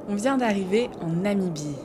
On vient d'arriver en Namibie.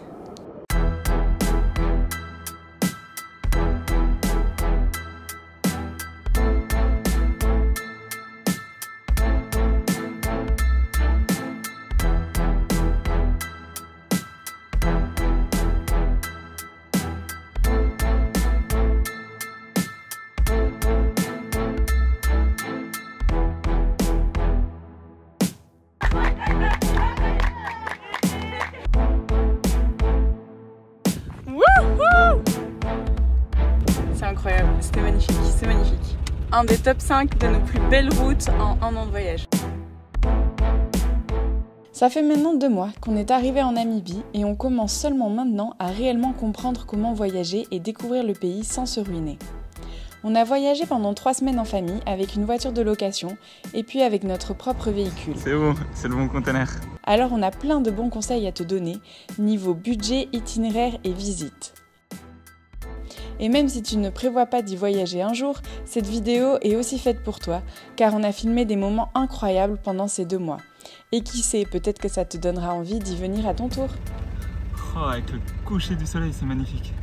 C'est incroyable, c'était magnifique, c'est magnifique. Un des top 5 de nos plus belles routes en un an de voyage. Ça fait maintenant 2 mois qu'on est arrivé en Namibie et on commence seulement maintenant à réellement comprendre comment voyager et découvrir le pays sans se ruiner. On a voyagé pendant 3 semaines en famille avec une voiture de location et puis avec notre propre véhicule. C'est bon, c'est le bon conteneur. Alors on a plein de bons conseils à te donner, niveau budget, itinéraire et visite. Et même si tu ne prévois pas d'y voyager un jour, cette vidéo est aussi faite pour toi, car on a filmé des moments incroyables pendant ces 2 mois. Et qui sait, peut-être que ça te donnera envie d'y venir à ton tour. Oh, avec le coucher du soleil, c'est magnifique.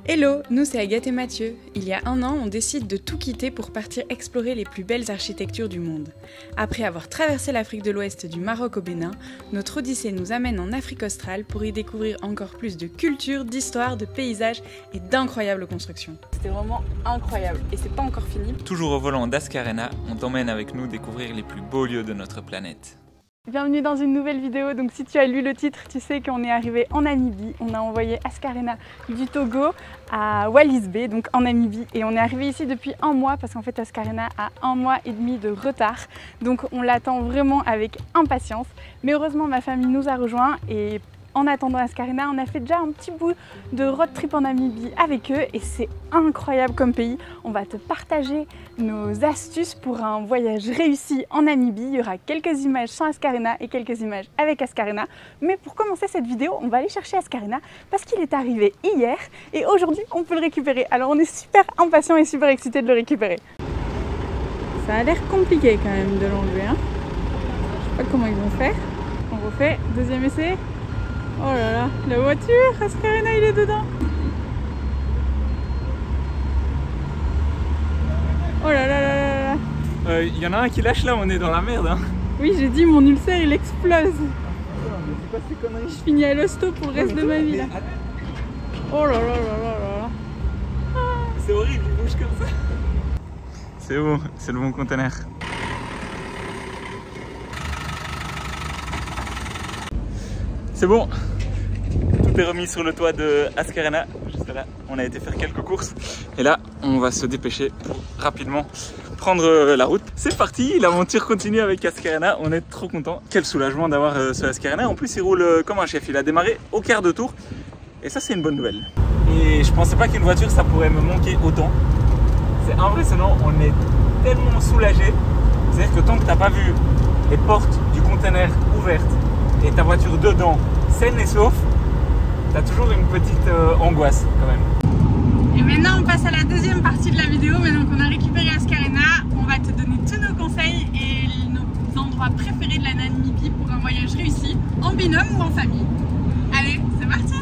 Hello, nous c'est Agathe et Mathieu. Il y a 1 an, on décide de tout quitter pour partir explorer les plus belles architectures du monde. Après avoir traversé l'Afrique de l'Ouest du Maroc au Bénin, notre odyssée nous amène en Afrique australe pour y découvrir encore plus de culture, d'histoire, de paysages et d'incroyables constructions. C'était vraiment incroyable et c'est pas encore fini. Toujours au volant d'Ascarena, on t'emmène avec nous découvrir les plus beaux lieux de notre planète. Bienvenue dans une nouvelle vidéo. Donc si tu as lu le titre, tu sais qu'on est arrivé en Namibie. On a envoyé Ascarena du Togo à Wallis Bay, donc en Namibie. Et on est arrivé ici depuis 1 mois parce qu'en fait Ascarena a 1 mois et demi de retard. Donc on l'attend vraiment avec impatience. Mais heureusement ma famille nous a rejoints et en attendant Ascarena, on a fait déjà un petit bout de road trip en Namibie avec eux et c'est incroyable comme pays. On va te partager nos astuces pour un voyage réussi en Namibie. Il y aura quelques images sans Ascarena et quelques images avec Ascarena. Mais pour commencer cette vidéo, on va aller chercher Ascarena parce qu'il est arrivé hier et aujourd'hui on peut le récupérer. Alors on est super impatient et super excité de le récupérer. Ça a l'air compliqué quand même de l'enlever, hein. Je sais pas comment ils vont faire. On refait, 2e essai. Oh là là, la voiture, Ascarena il est dedans. Oh là là là là là. Y en a un qui lâche là, on est dans la merde. Hein. Oui, j'ai dit mon ulcère il explose. C'est quoi ces conneries? Je finis à l'hosto pour le reste de ma vie là. Oh là là là là là. C'est horrible, il bouge comme ça. C'est bon, c'est le bon conteneur. C'est bon, tout est remis sur le toit de Ascarena. Juste là, on a été faire quelques courses. Et là, on va se dépêcher pour rapidement prendre la route. C'est parti, l'aventure continue avec Ascarena. On est trop content. Quel soulagement d'avoir ce Ascarena. En plus, il roule comme un chef. Il a démarré au quart de tour. Et ça, c'est une bonne nouvelle. Et je pensais pas qu'une voiture, ça pourrait me manquer autant. C'est impressionnant. On est tellement soulagé. C'est-à-dire que tant que tu n'as pas vu les portes du conteneur ouvertes et ta voiture dedans, saine et sauf, t'as toujours une petite angoisse quand même. Et maintenant on passe à la 2e partie de la vidéo. Maintenant qu'on a récupéré Ascarena, on va te donner tous nos conseils et nos endroits préférés de la Namibie pour un voyage réussi, en binôme ou en famille. Allez, c'est parti!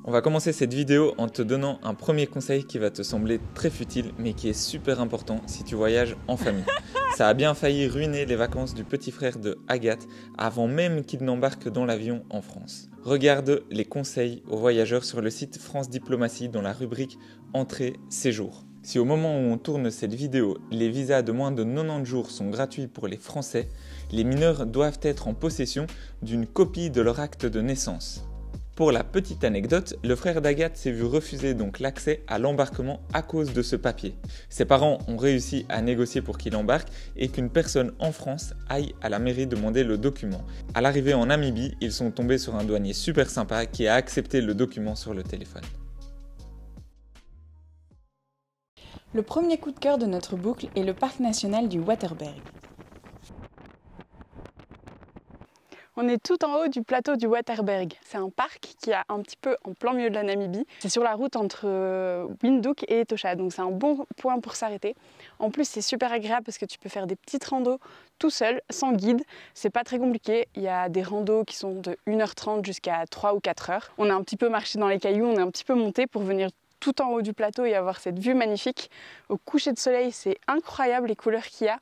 On va commencer cette vidéo en te donnant un premier conseil qui va te sembler très futile mais qui est super important si tu voyages en famille. Ça a bien failli ruiner les vacances du petit frère de Agathe avant même qu'il n'embarque dans l'avion en France. Regarde les conseils aux voyageurs sur le site France Diplomatie dans la rubrique Entrée Séjour. Si au moment où on tourne cette vidéo, les visas de moins de 90 jours sont gratuits pour les Français, les mineurs doivent être en possession d'une copie de leur acte de naissance. Pour la petite anecdote, le frère d'Agathe s'est vu refuser donc l'accès à l'embarquement à cause de ce papier. Ses parents ont réussi à négocier pour qu'il embarque et qu'une personne en France aille à la mairie demander le document. À l'arrivée en Namibie, ils sont tombés sur un douanier super sympa qui a accepté le document sur le téléphone. Le premier coup de cœur de notre boucle est le parc national du Waterberg. On est tout en haut du plateau du Waterberg. C'est un parc qui est un petit peu en plein milieu de la Namibie. C'est sur la route entre Windhoek et Etosha, donc c'est un bon point pour s'arrêter. En plus, c'est super agréable parce que tu peux faire des petites randos tout seul, sans guide. C'est pas très compliqué. Il y a des randos qui sont de 1h30 jusqu'à 3 ou 4 heures. On a un petit peu marché dans les cailloux, on est un petit peu monté pour venir tout en haut du plateau et avoir cette vue magnifique. Au coucher de soleil, c'est incroyable les couleurs qu'il y a.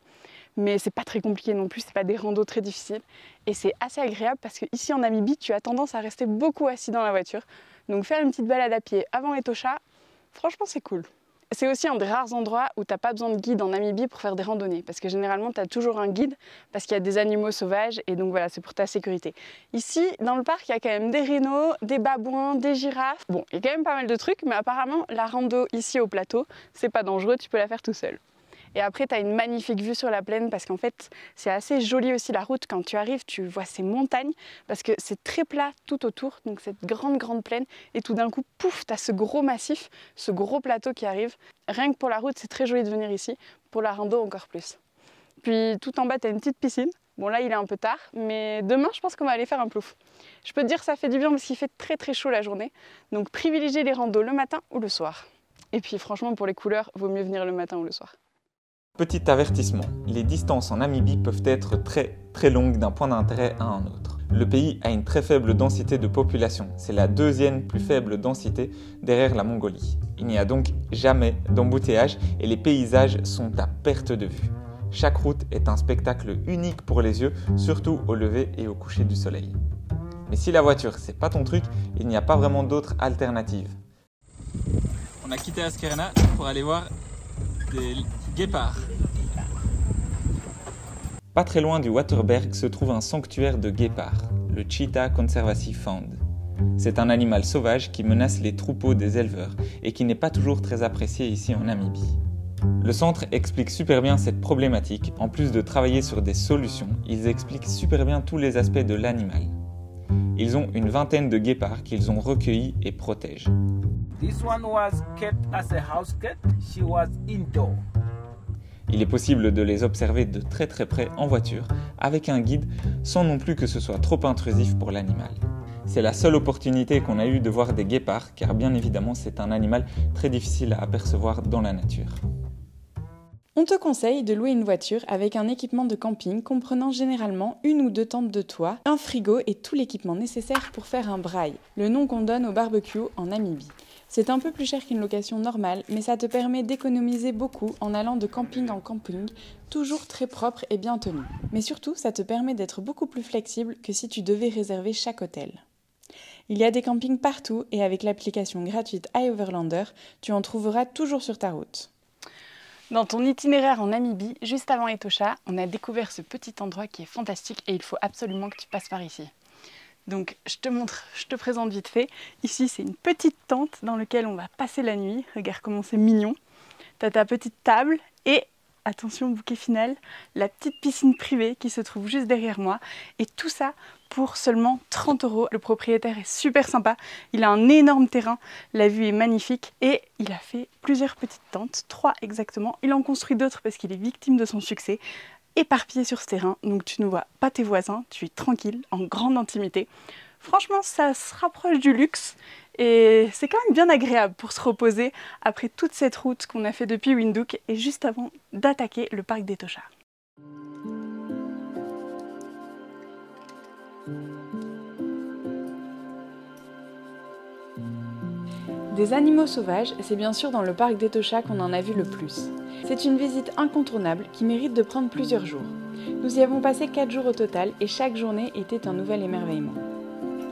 Mais c'est pas très compliqué non plus, c'est pas des randos très difficiles. Et c'est assez agréable parce qu'ici en Namibie, tu as tendance à rester beaucoup assis dans la voiture. Donc faire une petite balade à pied avant Etosha, franchement c'est cool. C'est aussi un des rares endroits où tu n'as pas besoin de guide en Namibie pour faire des randonnées. Parce que généralement, tu as toujours un guide parce qu'il y a des animaux sauvages et donc voilà, c'est pour ta sécurité. Ici, dans le parc, il y a quand même des rhinos, des babouins, des girafes. Bon, il y a quand même pas mal de trucs, mais apparemment, la rando ici au plateau, c'est pas dangereux, tu peux la faire tout seul. Et après, tu as une magnifique vue sur la plaine parce qu'en fait, c'est assez joli aussi la route. Quand tu arrives, tu vois ces montagnes parce que c'est très plat tout autour. Donc cette grande plaine. Et tout d'un coup, pouf, tu as ce gros massif, ce gros plateau qui arrive. Rien que pour la route, c'est très joli de venir ici. Pour la rando, encore plus. Puis tout en bas, tu as une petite piscine. Bon là, il est un peu tard, mais demain, je pense qu'on va aller faire un plouf. Je peux te dire que ça fait du bien parce qu'il fait très chaud la journée. Donc privilégiez les randos le matin ou le soir. Et puis franchement, pour les couleurs, vaut mieux venir le matin ou le soir. Petit avertissement, les distances en Namibie peuvent être très longues d'un point d'intérêt à un autre. Le pays a une très faible densité de population, c'est la deuxième plus faible densité derrière la Mongolie. Il n'y a donc jamais d'embouteillage et les paysages sont à perte de vue. Chaque route est un spectacle unique pour les yeux, surtout au lever et au coucher du soleil. Mais si la voiture c'est pas ton truc, il n'y a pas vraiment d'autre alternative. On a quitté Ascarena pour aller voir des guépards. Pas très loin du Waterberg se trouve un sanctuaire de guépards, le Cheetah Conservancy Fund. C'est un animal sauvage qui menace les troupeaux des éleveurs et qui n'est pas toujours très apprécié ici en Namibie. Le centre explique super bien cette problématique. En plus de travailler sur des solutions, ils expliquent super bien tous les aspects de l'animal. Ils ont une vingtaine de guépards qu'ils ont recueillis et protègent. This one was kept as a house cat. She was indoor. Il est possible de les observer de très près en voiture, avec un guide, sans non plus que ce soit trop intrusif pour l'animal. C'est la seule opportunité qu'on a eue de voir des guépards, car bien évidemment c'est un animal très difficile à apercevoir dans la nature. On te conseille de louer une voiture avec un équipement de camping comprenant généralement 1 ou 2 tentes de toit, un frigo et tout l'équipement nécessaire pour faire un braai, le nom qu'on donne au barbecue en Namibie. C'est un peu plus cher qu'une location normale, mais ça te permet d'économiser beaucoup en allant de camping en camping, toujours très propre et bien tenu. Mais surtout, ça te permet d'être beaucoup plus flexible que si tu devais réserver chaque hôtel. Il y a des campings partout et avec l'application gratuite iOverlander, tu en trouveras toujours sur ta route. Dans ton itinéraire en Namibie, juste avant Etosha, on a découvert ce petit endroit qui est fantastique et il faut absolument que tu passes par ici. Donc je te présente vite fait. Ici c'est une petite tente dans laquelle on va passer la nuit. Regarde comment c'est mignon. Tu as ta petite table et, attention bouquet final, la petite piscine privée qui se trouve juste derrière moi. Et tout ça pour seulement 30 €. Le propriétaire est super sympa. Il a un énorme terrain, la vue est magnifique et il a fait plusieurs petites tentes, 3 exactement. Il en construit d'autres parce qu'il est victime de son succès. Éparpillé sur ce terrain, donc tu ne vois pas tes voisins, tu es tranquille, en grande intimité. Franchement, ça se rapproche du luxe et c'est quand même bien agréable pour se reposer après toute cette route qu'on a fait depuis Windhoek et juste avant d'attaquer le parc d'Etosha. Des animaux sauvages, c'est bien sûr dans le parc d'Etosha qu'on en a vu le plus. C'est une visite incontournable qui mérite de prendre plusieurs jours. Nous y avons passé 4 jours au total et chaque journée était un nouvel émerveillement.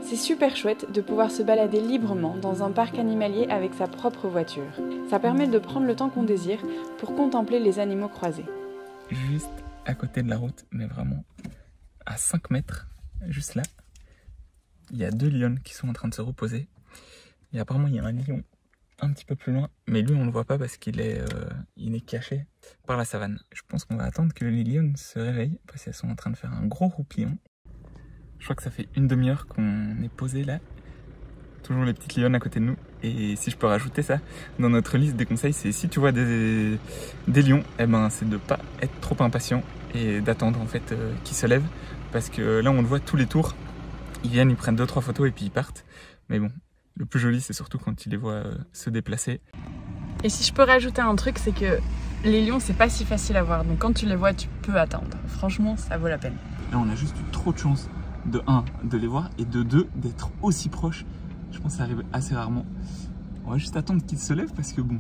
C'est super chouette de pouvoir se balader librement dans un parc animalier avec sa propre voiture. Ça permet de prendre le temps qu'on désire pour contempler les animaux croisés. Juste à côté de la route, mais vraiment à 5 mètres, juste là, il y a 2 lions qui sont en train de se reposer. Et apparemment il y a un lion un petit peu plus loin, mais lui on ne le voit pas parce qu'il est, caché par la savane. Je pense qu'on va attendre que les lions se réveillent parce qu'elles sont en train de faire un gros roupillon. Je crois que ça fait une demi-heure qu'on est posé là. Toujours les petites lionnes à côté de nous. Et si je peux rajouter ça, dans notre liste des conseils, c'est si tu vois des lions, eh ben, c'est de ne pas être trop impatient et d'attendre en fait qu'ils se lèvent. Parce que là on le voit tous les tours, Ils viennent, ils prennent 2-3 photos et puis ils partent. Mais bon, le plus joli c'est surtout quand tu les vois se déplacer. Et si je peux rajouter un truc, c'est que les lions c'est pas si facile à voir. Donc quand tu les vois, tu peux attendre. Franchement, ça vaut la peine. Là on a juste eu trop de chance, de 1, de les voir, et de 2, d'être aussi proches. Je pense que ça arrive assez rarement. On va juste attendre qu'ils se lèvent parce que bon,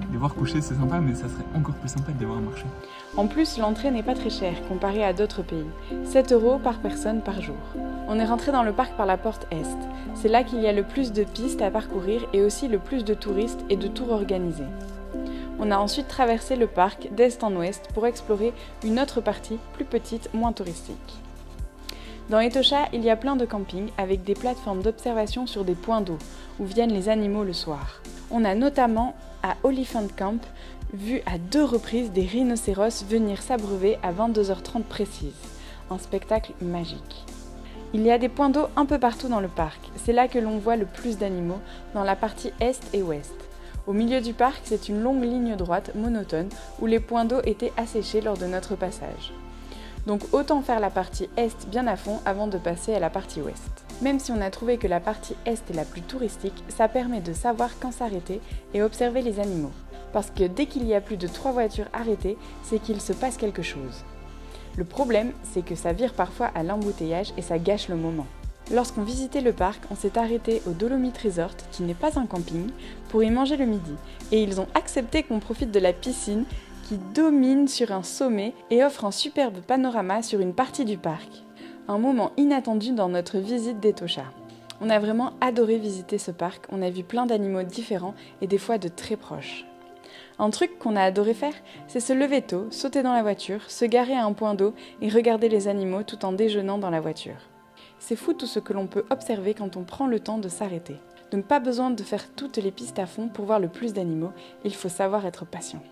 les voir coucher c'est sympa, mais ça serait encore plus sympa de les voir marcher. En plus, l'entrée n'est pas très chère comparée à d'autres pays. 7 € par personne par jour. On est rentré dans le parc par la porte Est. C'est là qu'il y a le plus de pistes à parcourir et aussi le plus de touristes et de tours organisés. On a ensuite traversé le parc d'est en ouest pour explorer une autre partie plus petite, moins touristique. Dans Etosha, il y a plein de campings avec des plateformes d'observation sur des points d'eau où viennent les animaux le soir. On a notamment à Oliphant Camp vu à 2 reprises des rhinocéros venir s'abreuver à 22h30 précises. Un spectacle magique. Il y a des points d'eau un peu partout dans le parc. C'est là que l'on voit le plus d'animaux, dans la partie est et ouest. Au milieu du parc, c'est une longue ligne droite monotone où les points d'eau étaient asséchés lors de notre passage. Donc autant faire la partie est bien à fond avant de passer à la partie ouest. Même si on a trouvé que la partie est est la plus touristique, ça permet de savoir quand s'arrêter et observer les animaux. Parce que dès qu'il y a plus de 3 voitures arrêtées, c'est qu'il se passe quelque chose. Le problème, c'est que ça vire parfois à l'embouteillage et ça gâche le moment. Lorsqu'on visitait le parc, on s'est arrêté au Dolomite Resort, qui n'est pas un camping, pour y manger le midi. Et ils ont accepté qu'on profite de la piscine qui domine sur un sommet et offre un superbe panorama sur une partie du parc. Un moment inattendu dans notre visite d'Etosha. On a vraiment adoré visiter ce parc, on a vu plein d'animaux différents et des fois de très proches. Un truc qu'on a adoré faire, c'est se lever tôt, sauter dans la voiture, se garer à un point d'eau et regarder les animaux tout en déjeunant dans la voiture. C'est fou tout ce que l'on peut observer quand on prend le temps de s'arrêter. Donc pas besoin de faire toutes les pistes à fond pour voir le plus d'animaux, il faut savoir être patient.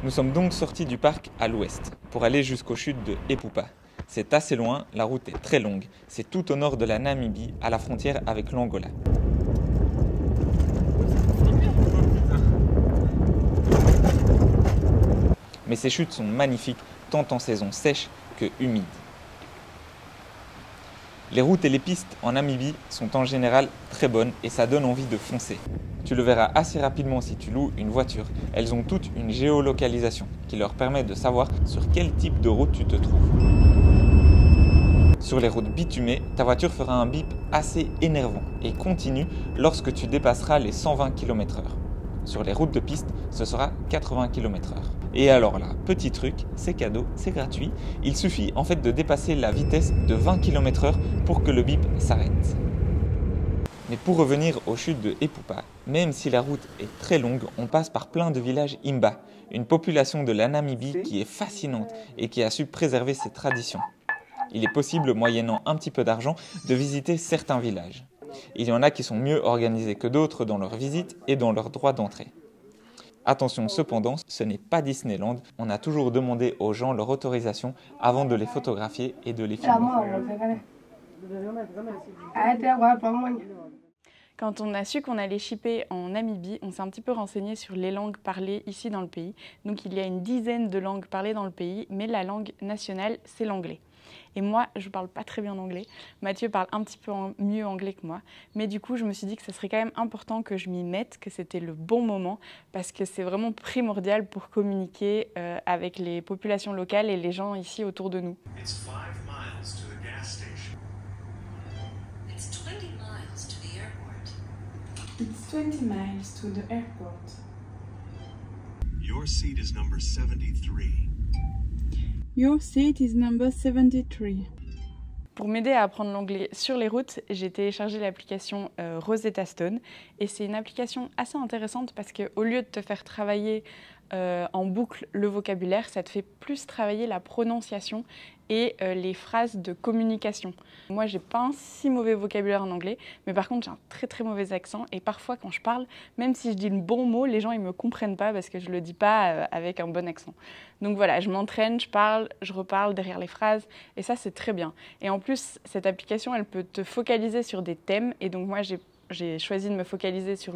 Nous sommes donc sortis du parc à l'ouest pour aller jusqu'aux chutes de Epupa. C'est assez loin, la route est très longue. C'est tout au nord de la Namibie, à la frontière avec l'Angola. Mais ces chutes sont magnifiques, tant en saison sèche que humide. Les routes et les pistes en Namibie sont en général très bonnes et ça donne envie de foncer. Tu le verras assez rapidement si tu loues une voiture. Elles ont toutes une géolocalisation qui leur permet de savoir sur quel type de route tu te trouves. Sur les routes bitumées, ta voiture fera un bip assez énervant et continu lorsque tu dépasseras les 120 km/h. Sur les routes de piste, ce sera 80 km/h. Et alors là, petit truc, c'est cadeau, c'est gratuit. Il suffit en fait de dépasser la vitesse de 20 km/h pour que le bip s'arrête. Mais pour revenir aux chutes de Epupa, même si la route est très longue, on passe par plein de villages Imba, une population de la Namibie qui est fascinante et qui a su préserver ses traditions. Il est possible, moyennant un petit peu d'argent, de visiter certains villages. Il y en a qui sont mieux organisés que d'autres dans leur visite et dans leur droit d'entrée. Attention cependant, ce n'est pas Disneyland, on a toujours demandé aux gens leur autorisation avant de les photographier et de les filmer. Quand on a su qu'on allait shipper en Namibie, on s'est un petit peu renseigné sur les langues parlées ici dans le pays. Donc il y a une dizaine de langues parlées dans le pays, mais la langue nationale, c'est l'anglais. Et moi, je ne parle pas très bien anglais. Mathieu parle un petit peu mieux anglais que moi. Mais du coup, je me suis dit que ce serait quand même important que je m'y mette, que c'était le bon moment, parce que c'est vraiment primordial pour communiquer avec les populations locales et les gens ici autour de nous. It's 5 miles to the gas station. It's 20 miles to the airport. It's 20 miles to the airport. Your seat is number 73. Your seat is number 73. Pour m'aider à apprendre l'anglais sur les routes, j'ai téléchargé l'application Rosetta Stone. Et c'est une application assez intéressante parce qu'au lieu de te faire travailler en boucle le vocabulaire, ça te fait plus travailler la prononciation et les phrases de communication. Moi, j'ai pas un si mauvais vocabulaire en anglais, mais par contre, j'ai un très très mauvais accent et parfois quand je parle, même si je dis le bon mot, les gens ils me comprennent pas parce que je le dis pas avec un bon accent. Donc voilà, je m'entraîne, je parle, je reparle derrière les phrases et ça c'est très bien. Et en plus, cette application, elle peut te focaliser sur des thèmes et donc moi j'ai choisi de me focaliser sur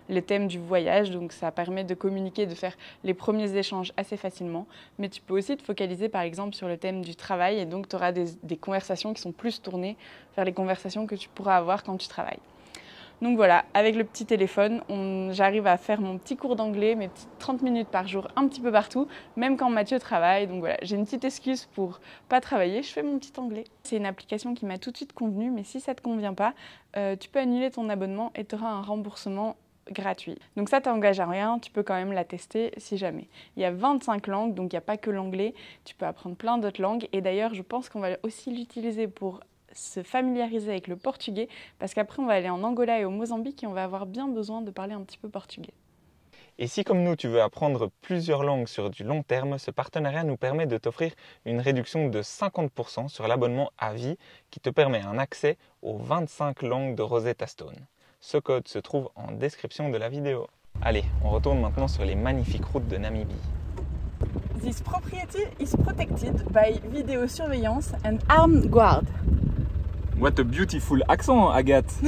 les thèmes du voyage, donc ça permet de communiquer, de faire les premiers échanges assez facilement. Mais tu peux aussi te focaliser par exemple sur le thème du travail et donc tu auras des conversations qui sont plus tournées vers les conversations que tu pourras avoir quand tu travailles. Donc voilà, avec le petit téléphone, j'arrive à faire mon petit cours d'anglais, mes petites 30 minutes par jour, un petit peu partout, même quand Mathieu travaille. Donc voilà, j'ai une petite excuse pour pas travailler, je fais mon petit anglais. C'est une application qui m'a tout de suite convenu, mais si ça ne te convient pas, tu peux annuler ton abonnement et tu auras un remboursement gratuit. Donc ça t'engage à rien, tu peux quand même la tester si jamais. Il y a 25 langues, donc il n'y a pas que l'anglais, tu peux apprendre plein d'autres langues. Et d'ailleurs, je pense qu'on va aussi l'utiliser pour se familiariser avec le portugais, parce qu'après on va aller en Angola et au Mozambique et on va avoir bien besoin de parler un petit peu portugais. Et si comme nous tu veux apprendre plusieurs langues sur du long terme, ce partenariat nous permet de t'offrir une réduction de 50% sur l'abonnement à vie qui te permet un accès aux 25 langues de Rosetta Stone. Ce code se trouve en description de la vidéo. Allez, on retourne maintenant sur les magnifiques routes de Namibie. This property is protected by video surveillance and armed guard. What a beautiful accent, Agathe.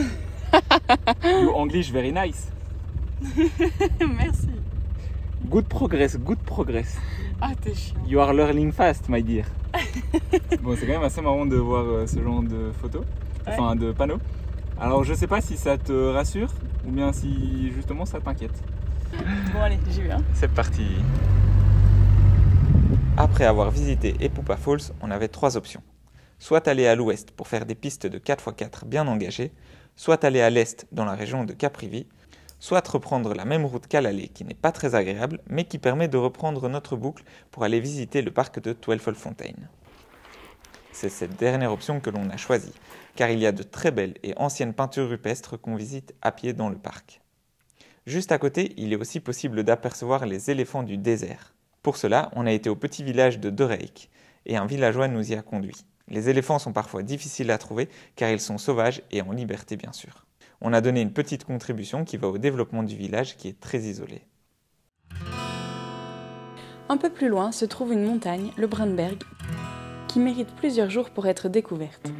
Your English very nice. Merci. Good progress, good progress. Ah, t'es chiant. You are learning fast, my dear. Bon, c'est quand même assez marrant de voir ce genre de photos, enfin de panneaux. Alors, je sais pas si ça te rassure ou bien si justement ça t'inquiète. Bon, allez, j'y vais. C'est parti. Après avoir visité Epupa Falls, on avait trois options. Soit aller à l'ouest pour faire des pistes de 4x4 bien engagées, soit aller à l'est dans la région de Caprivi, soit reprendre la même route qu'à l'aller qui n'est pas très agréable mais qui permet de reprendre notre boucle pour aller visiter le parc de Twelvefontein. C'est cette dernière option que l'on a choisie, car il y a de très belles et anciennes peintures rupestres qu'on visite à pied dans le parc. Juste à côté, il est aussi possible d'apercevoir les éléphants du désert. Pour cela, on a été au petit village de Dereik et un villageois nous y a conduits. Les éléphants sont parfois difficiles à trouver car ils sont sauvages et en liberté bien sûr. On a donné une petite contribution qui va au développement du village qui est très isolé. Un peu plus loin se trouve une montagne, le Brunberg, qui mérite plusieurs jours pour être découverte.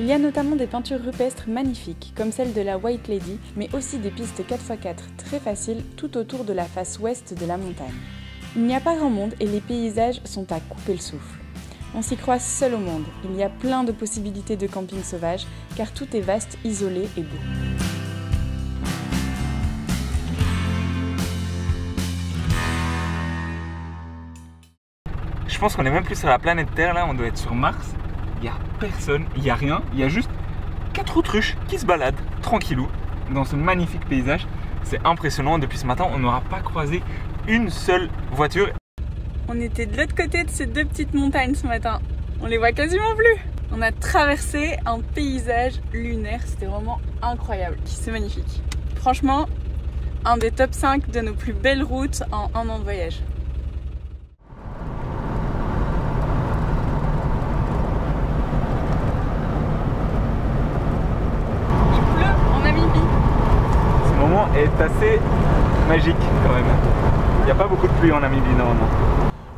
Il y a notamment des peintures rupestres magnifiques, comme celle de la White Lady, mais aussi des pistes 4x4 très faciles tout autour de la face ouest de la montagne. Il n'y a pas grand monde et les paysages sont à couper le souffle. On s'y croit seul au monde, il y a plein de possibilités de camping sauvage, car tout est vaste, isolé et beau. Je pense qu'on est même plus sur la planète Terre là, on doit être sur Mars. Il n'y a personne, il n'y a rien, il y a juste 4 autruches qui se baladent tranquillou dans ce magnifique paysage. C'est impressionnant, depuis ce matin on n'aura pas croisé une seule voiture. On était de l'autre côté de ces deux petites montagnes ce matin, on les voit quasiment plus. On a traversé un paysage lunaire, c'était vraiment incroyable, c'est magnifique. Franchement, un des top 5 de nos plus belles routes en un an de voyage. Est assez magique quand même. Il n'y a pas beaucoup de pluie en Namibie normalement.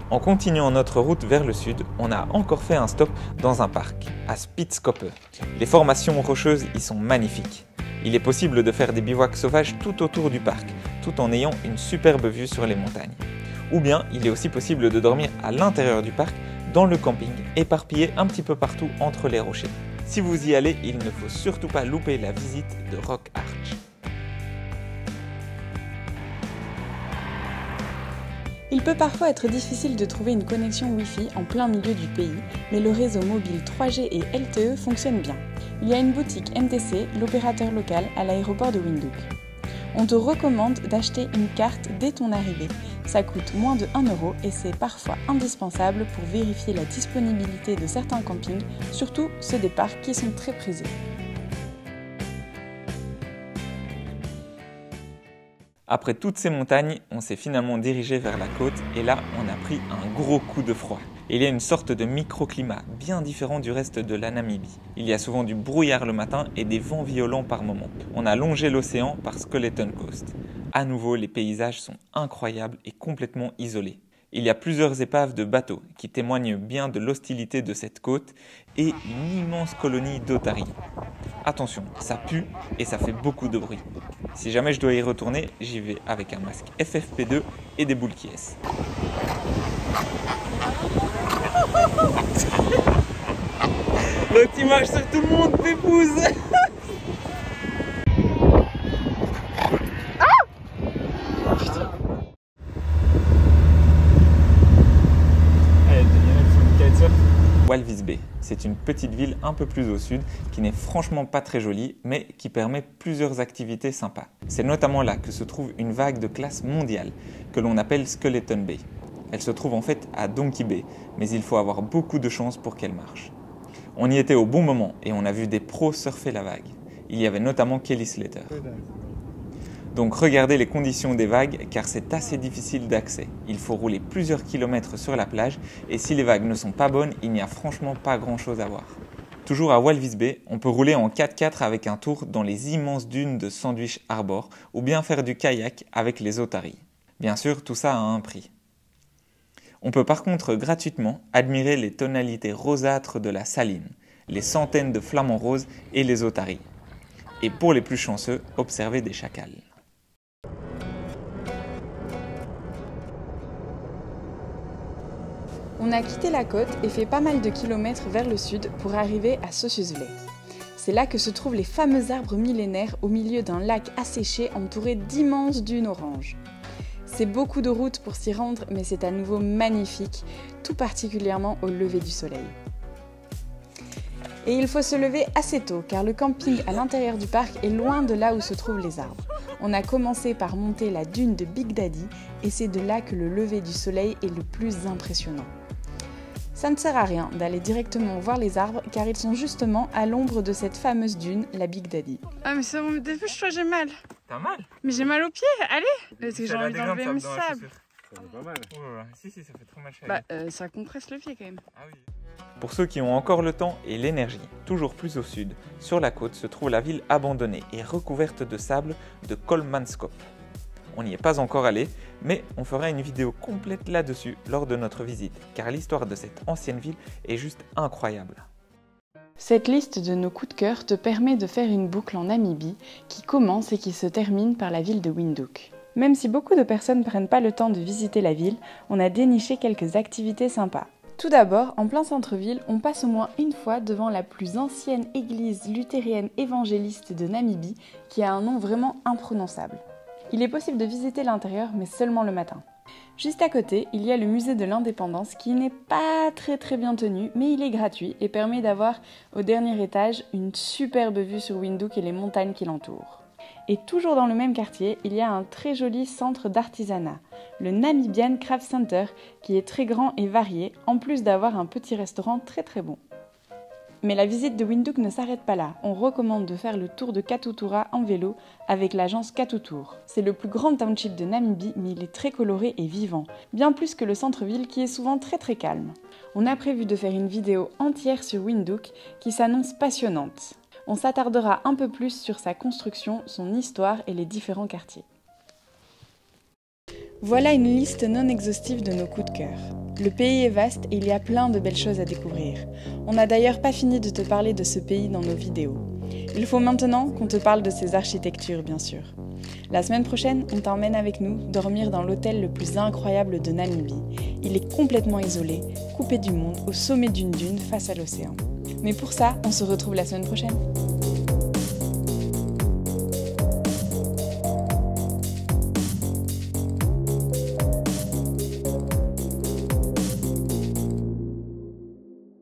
En continuant notre route vers le sud, on a encore fait un stop dans un parc, à Spitskoppe. Les formations rocheuses y sont magnifiques. Il est possible de faire des bivouacs sauvages tout autour du parc, tout en ayant une superbe vue sur les montagnes. Ou bien, il est aussi possible de dormir à l'intérieur du parc, dans le camping, éparpillé un petit peu partout entre les rochers. Si vous y allez, il ne faut surtout pas louper la visite de Rock Arch. Il peut parfois être difficile de trouver une connexion Wi-Fi en plein milieu du pays, mais le réseau mobile 3G et LTE fonctionne bien. Il y a une boutique MTC, l'opérateur local, à l'aéroport de Windhoek. On te recommande d'acheter une carte dès ton arrivée. Ça coûte moins de 1 € et c'est parfois indispensable pour vérifier la disponibilité de certains campings, surtout ceux des parcs qui sont très prisés. Après toutes ces montagnes, on s'est finalement dirigé vers la côte et là, on a pris un gros coup de froid. Il y a une sorte de microclimat bien différent du reste de la Namibie. Il y a souvent du brouillard le matin et des vents violents par moments. On a longé l'océan par Skeleton Coast. À nouveau, les paysages sont incroyables et complètement isolés. Il y a plusieurs épaves de bateaux qui témoignent bien de l'hostilité de cette côte et une immense colonie d'otaries. Attention, ça pue et ça fait beaucoup de bruit. Si jamais je dois y retourner, j'y vais avec un masque FFP2 et des boules qui est. L'autre image sur tout le monde, Pépouze. Walvis Bay, c'est une petite ville un peu plus au sud qui n'est franchement pas très jolie mais qui permet plusieurs activités sympas. C'est notamment là que se trouve une vague de classe mondiale que l'on appelle Skeleton Bay. Elle se trouve en fait à Donkey Bay, mais il faut avoir beaucoup de chance pour qu'elle marche. On y était au bon moment et on a vu des pros surfer la vague. Il y avait notamment Kelly Slater. Donc regardez les conditions des vagues car c'est assez difficile d'accès. Il faut rouler plusieurs kilomètres sur la plage et si les vagues ne sont pas bonnes, il n'y a franchement pas grand chose à voir. Toujours à Walvis Bay, on peut rouler en 4x4 avec un tour dans les immenses dunes de Sandwich Harbour ou bien faire du kayak avec les otaries. Bien sûr, tout ça a un prix. On peut par contre gratuitement admirer les tonalités rosâtres de la saline, les centaines de flamants roses et les otaries. Et pour les plus chanceux, observer des chacals. On a quitté la côte et fait pas mal de kilomètres vers le sud pour arriver à Sossusvlei. C'est là que se trouvent les fameux arbres millénaires au milieu d'un lac asséché entouré d'immenses dunes oranges. C'est beaucoup de route pour s'y rendre, mais c'est à nouveau magnifique, tout particulièrement au lever du soleil. Et il faut se lever assez tôt, car le camping à l'intérieur du parc est loin de là où se trouvent les arbres. On a commencé par monter la dune de Big Daddy, et c'est de là que le lever du soleil est le plus impressionnant. Ça ne sert à rien d'aller directement voir les arbres, car ils sont justement à l'ombre de cette fameuse dune, la Big Daddy. Ah mais ça, dépêche-toi, j'ai mal. T'as mal? Mais j'ai mal aux pieds, allez. Parce que j'ai envie d'enlever mes sables. Ça fait pas mal. Oh là là. Si, ça fait trop mal. Bah, ça compresse le pied quand même. Ah oui. Pour ceux qui ont encore le temps et l'énergie, toujours plus au sud, sur la côte se trouve la ville abandonnée et recouverte de sable de Kolmanskop. On n'y est pas encore allé, mais on fera une vidéo complète là-dessus lors de notre visite, car l'histoire de cette ancienne ville est juste incroyable. Cette liste de nos coups de cœur te permet de faire une boucle en Namibie qui commence et qui se termine par la ville de Windhoek. Même si beaucoup de personnes ne prennent pas le temps de visiter la ville, on a déniché quelques activités sympas. Tout d'abord, en plein centre-ville, on passe au moins une fois devant la plus ancienne église luthérienne évangéliste de Namibie, qui a un nom vraiment imprononçable. Il est possible de visiter l'intérieur, mais seulement le matin. Juste à côté, il y a le musée de l'Indépendance qui n'est pas très bien tenu, mais il est gratuit et permet d'avoir au dernier étage une superbe vue sur Windhoek et les montagnes qui l'entourent. Et toujours dans le même quartier, il y a un très joli centre d'artisanat, le Namibian Craft Center, qui est très grand et varié, en plus d'avoir un petit restaurant très bon. Mais la visite de Windhoek ne s'arrête pas là. On recommande de faire le tour de Katutura en vélo avec l'agence Katutour. C'est le plus grand township de Namibie, mais il est très coloré et vivant, bien plus que le centre-ville qui est souvent très calme. On a prévu de faire une vidéo entière sur Windhoek qui s'annonce passionnante. On s'attardera un peu plus sur sa construction, son histoire et les différents quartiers. Voilà une liste non exhaustive de nos coups de cœur. Le pays est vaste et il y a plein de belles choses à découvrir. On n'a d'ailleurs pas fini de te parler de ce pays dans nos vidéos. Il faut maintenant qu'on te parle de ses architectures, bien sûr. La semaine prochaine, on t'emmène avec nous dormir dans l'hôtel le plus incroyable de Namibie. Il est complètement isolé, coupé du monde, au sommet d'une dune face à l'océan. Mais pour ça, on se retrouve la semaine prochaine.